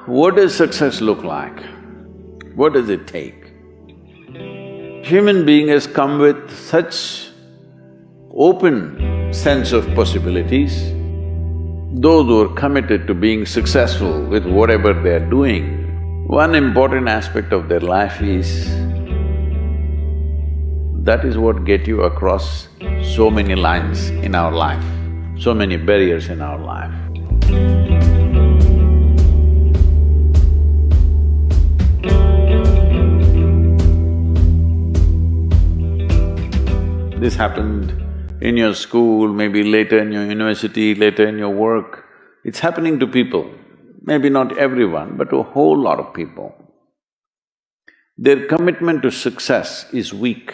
What does success look like? What does it take? Human being has come with such open sense of possibilities. Those who are committed to being successful with whatever they are doing, one important aspect of their life is that is what get you across so many lines in our life, so many barriers in our life. This happened in your school, maybe later in your university, later in your work. It's happening to people, maybe not everyone, but to a whole lot of people. Their commitment to success is weak.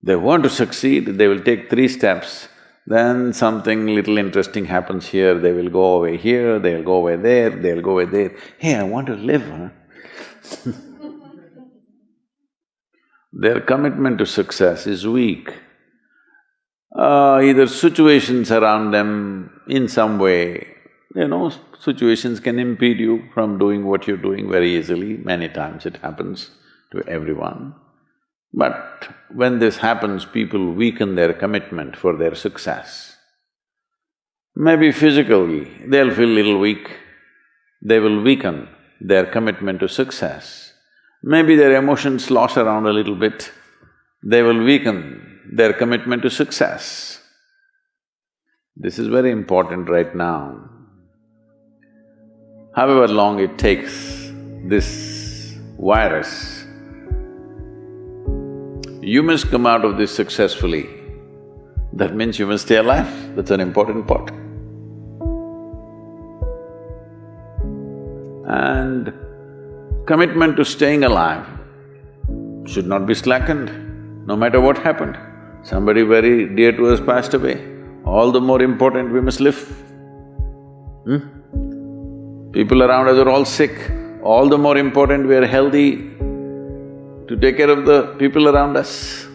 They want to succeed, they will take 3 steps, then something little interesting happens here, they will go away here, they'll go away there, they'll go away there. Hey, I want to live, huh? Their commitment to success is weak. Either situations around them in some way, situations can impede you from doing what you're doing very easily. Many times it happens to everyone. But when this happens, people weaken their commitment for their success. Maybe physically, they'll feel little weak, they will weaken their commitment to success. Maybe their emotions slosh around a little bit, they will weaken their commitment to success. This is very important right now. However long it takes, this virus, you must come out of this successfully. That means you must stay alive, that's an important part. And commitment to staying alive should not be slackened, no matter what happened. Somebody very dear to us passed away, all the more important we must live. People around us are all sick, all the more important we are healthy to take care of the people around us.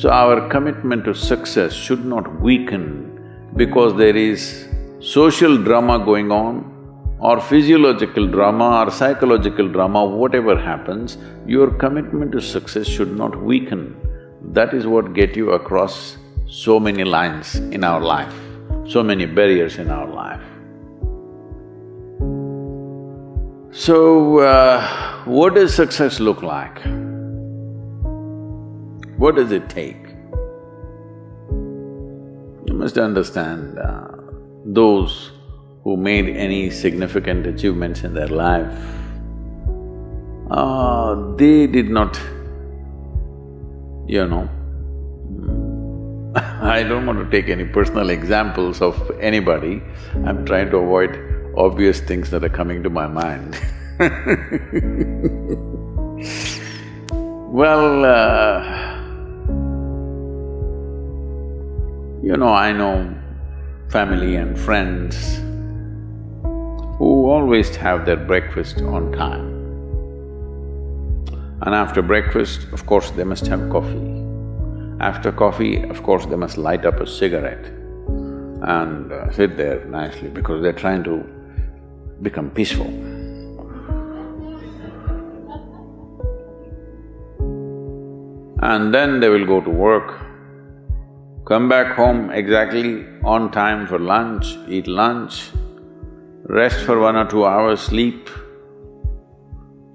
So our commitment to success should not weaken because there is social drama going on, or physiological drama or psychological drama, whatever happens, your commitment to success should not weaken. That is what get you across so many lines in our life, so many barriers in our life. So, what does success look like? What does it take? You must understand, those who made any significant achievements in their life, they did not, I don't want to take any personal examples of anybody, I'm trying to avoid obvious things that are coming to my mind. Well, I know family and friends who always have their breakfast on time. And after breakfast, of course, they must have coffee. After coffee, of course, they must light up a cigarette and sit there nicely because they're trying to become peaceful. And then they will go to work, come back home exactly on time for lunch, eat lunch, rest for 1 or 2 hours, sleep,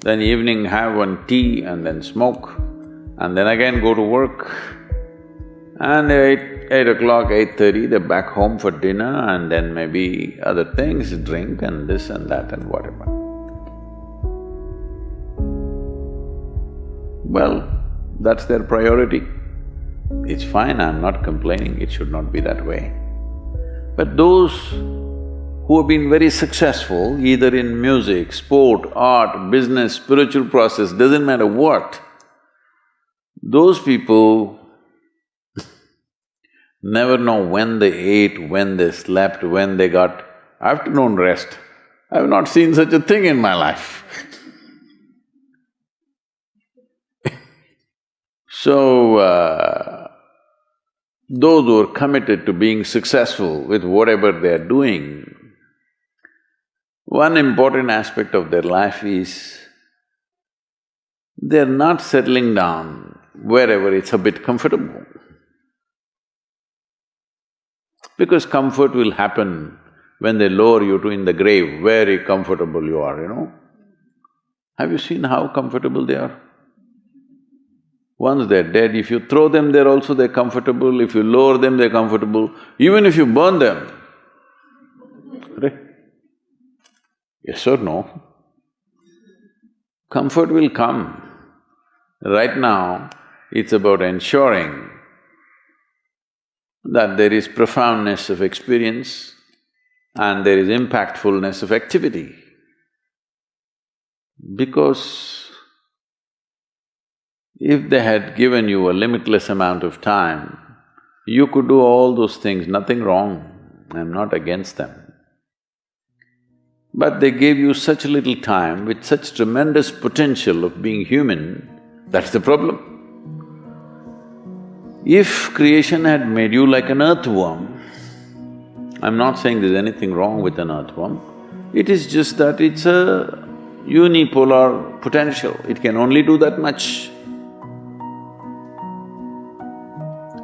then evening have one tea and then smoke, and then again go to work. And eight o'clock, 8:30, they're back home for dinner and then maybe other things, drink and this and that and whatever. Well, that's their priority. It's fine, I'm not complaining, it should not be that way. But those who have been very successful, either in music, sport, art, business, spiritual process, doesn't matter what, those people never know when they ate, when they slept, when they got afternoon rest. I've not seen such a thing in my life. So, those who are committed to being successful with whatever they are doing, One important aspect of their life is they're not settling down wherever it's a bit comfortable. Because comfort will happen when they lower you to in the grave, very comfortable you are, you know. Have you seen how comfortable they are? Once they're dead, if you throw them there also they're comfortable, if you lower them they're comfortable, even if you burn them. Right? Yes or no? Comfort will come. Right now, it's about ensuring that there is profoundness of experience and there is impactfulness of activity. Because if they had given you a limitless amount of time, you could do all those things, nothing wrong, I'm not against them. But they gave you such little time with such tremendous potential of being human, that's the problem. If creation had made you like an earthworm, I'm not saying there's anything wrong with an earthworm, it is just that it's a unipolar potential, it can only do that much.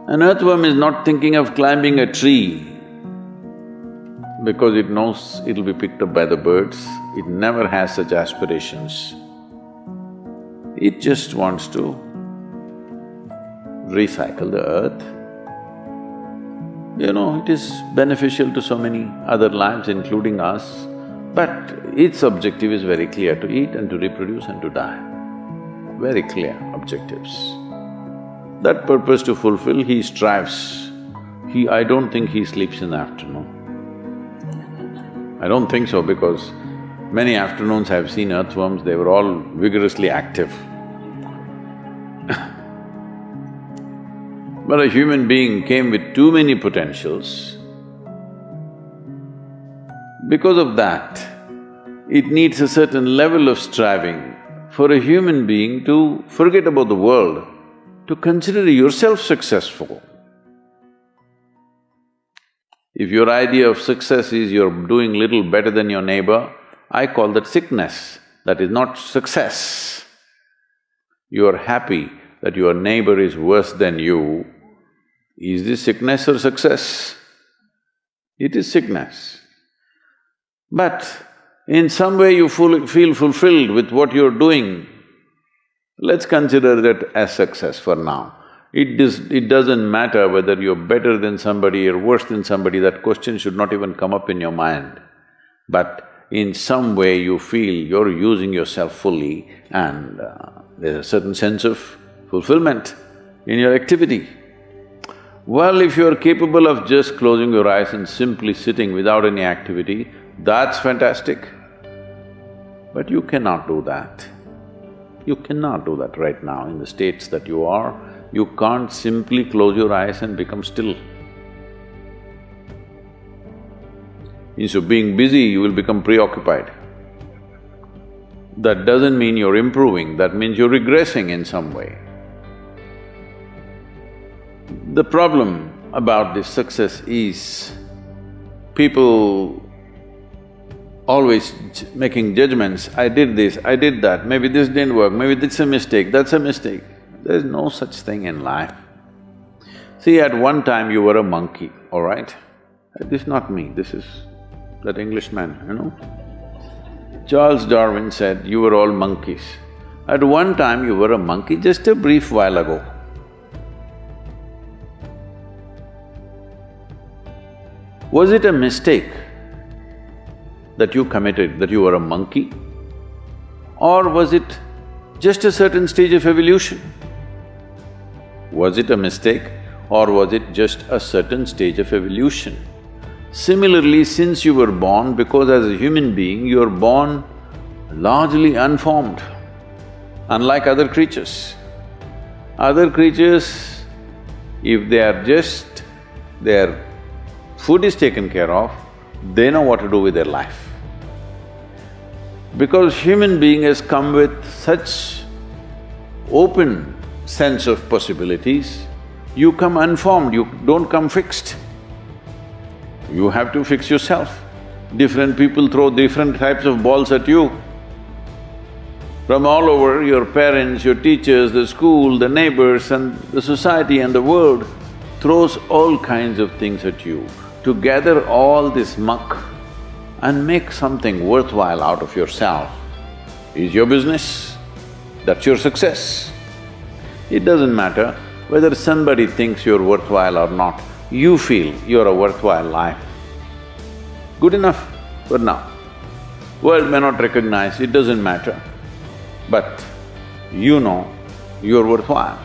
An earthworm is not thinking of climbing a tree because it knows it'll be picked up by the birds, it never has such aspirations. It just wants to recycle the earth. You know, it is beneficial to so many other lives, including us, but its objective is very clear, to eat and to reproduce and to die. Very clear objectives. That purpose to fulfill, he strives. I don't think he sleeps in the afternoon. I don't think so because many afternoons I've seen earthworms, they were all vigorously active. But a human being came with too many potentials. Because of that, it needs a certain level of striving for a human being to forget about the world, to consider yourself successful. If your idea of success is you're doing little better than your neighbor, I call that sickness, that is not success. You are happy that your neighbor is worse than you. Is this sickness or success? It is sickness. But in some way you feel fulfilled with what you're doing, let's consider that as success for now. It doesn't matter whether you're better than somebody or worse than somebody, that question should not even come up in your mind. But in some way you feel you're using yourself fully and there's a certain sense of fulfillment in your activity. Well, if you're capable of just closing your eyes and simply sitting without any activity, that's fantastic. But you cannot do that. You cannot do that right now in the states that you are. You can't simply close your eyes and become still. Instead of being busy, you will become preoccupied. That doesn't mean you're improving, that means you're regressing in some way. The problem about this success is people always making judgments, I did this, I did that, maybe this didn't work, maybe this is a mistake, that's a mistake. There's no such thing in life. See, at one time you were a monkey, all right? This is not me, this is that Englishman, you know? Charles Darwin said, you were all monkeys. At one time you were a monkey, just a brief while ago. Was it a mistake that you committed, that you were a monkey? Or was it just a certain stage of evolution? Was it a mistake or was it just a certain stage of evolution? Similarly, since you were born, because as a human being, you are born largely unformed, unlike other creatures. Other creatures, if they are just… their food is taken care of, they know what to do with their life. Because human being has come with such open sense of possibilities, you come unformed, you don't come fixed. You have to fix yourself. Different people throw different types of balls at you. From all over, your parents, your teachers, the school, the neighbors and the society and the world throws all kinds of things at you. To gather all this muck and make something worthwhile out of yourself is your business, that's your success. It doesn't matter whether somebody thinks you're worthwhile or not, you feel you're a worthwhile life. Good enough for now. World may not recognize, it doesn't matter, but you know you're worthwhile.